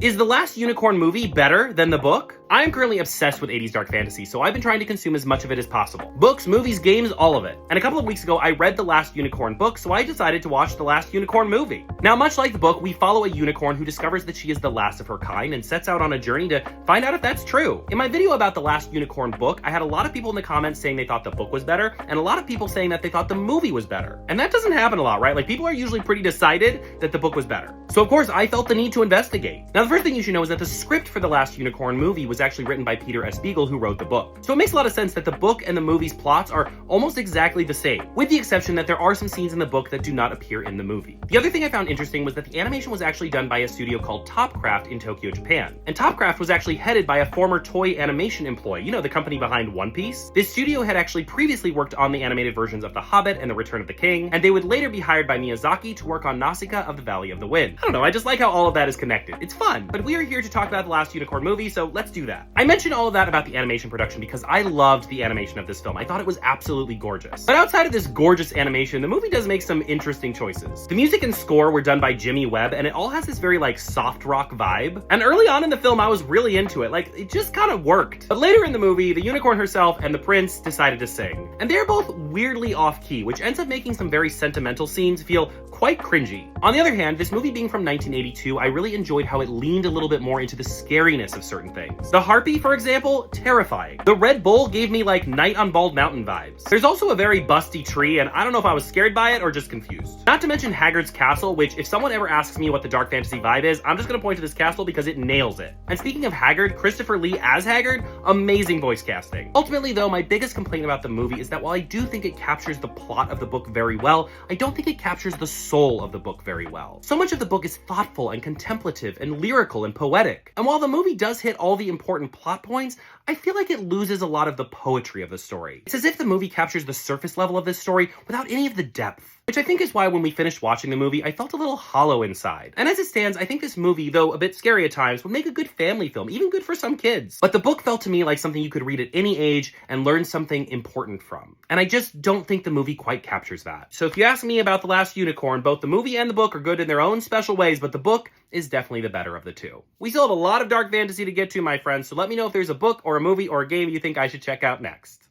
Is The Last Unicorn movie better than the book? I am currently obsessed with 80s dark fantasy, so I've been trying to consume as much of it as possible. Books, movies, games, all of it. And a couple of weeks ago, I read The Last Unicorn book, so I decided to watch The Last Unicorn movie. Now, much like the book, we follow a unicorn who discovers that she is the last of her kind and sets out on a journey to find out if that's true. In my video about The Last Unicorn book, I had a lot of people in the comments saying they thought the book was better, and a lot of people saying that they thought the movie was better. And that doesn't happen a lot, right? Like, people are usually pretty decided that the book was better. So of course, I felt the need to investigate. Now, the first thing you should know is that the script for The Last Unicorn movie was actually written by Peter S. Beagle, who wrote the book. So it makes a lot of sense that the book and the movie's plots are almost exactly the same, with the exception that there are some scenes in the book that do not appear in the movie. The other thing I found interesting was that the animation was actually done by a studio called Topcraft in Tokyo, Japan. And Topcraft was actually headed by a former toy animation employee, you know, the company behind One Piece. This studio had actually previously worked on the animated versions of The Hobbit and The Return of the King, and they would later be hired by Miyazaki to work on Nausicaa of the Valley of the Wind. I don't know, I just like how all of that is connected. It's fun, but we are here to talk about The Last Unicorn movie, so let's do that. I mentioned all of that about the animation production because I loved the animation of this film. I thought it was absolutely gorgeous. But outside of this gorgeous animation, the movie does make some interesting choices. The music and score were done by Jimmy Webb, and it all has this very like soft rock vibe. And early on in the film, I was really into it. Like, it just kind of worked. But later in the movie, the unicorn herself and the prince decided to sing. And they're both weirdly off-key, which ends up making some very sentimental scenes feel quite cringy. On the other hand, this movie being from 1982, I really enjoyed how it leaned a little bit more into the scariness of certain things. The harpy, for example, terrifying. The Red Bull gave me like Night on Bald Mountain vibes. There's also a very busty tree, and I don't know if I was scared by it or just confused. Not to mention Haggard's castle, which if someone ever asks me what the dark fantasy vibe is, I'm just gonna point to this castle because it nails it. And speaking of Haggard, Christopher Lee as Haggard, amazing voice casting. Ultimately though, my biggest complaint about the movie is that while I do think it captures the plot of the book very well, I don't think it captures the soul of the book very well. So much of the book is thoughtful and contemplative and lyrical and poetic. And while the movie does hit all the important plot points, I feel like it loses a lot of the poetry of the story. It's as if the movie captures the surface level of this story without any of the depth. Which I think is why when we finished watching the movie, I felt a little hollow inside. And as it stands, I think this movie, though a bit scary at times, would make a good family film, even good for some kids. But the book felt to me like something you could read at any age and learn something important from. And I just don't think the movie quite captures that. So if you ask me about The Last Unicorn, both the movie and the book are good in their own special ways, but the book is definitely the better of the two. We still have a lot of dark fantasy to get to, my friends, so let me know if there's a book or a movie or a game you think I should check out next.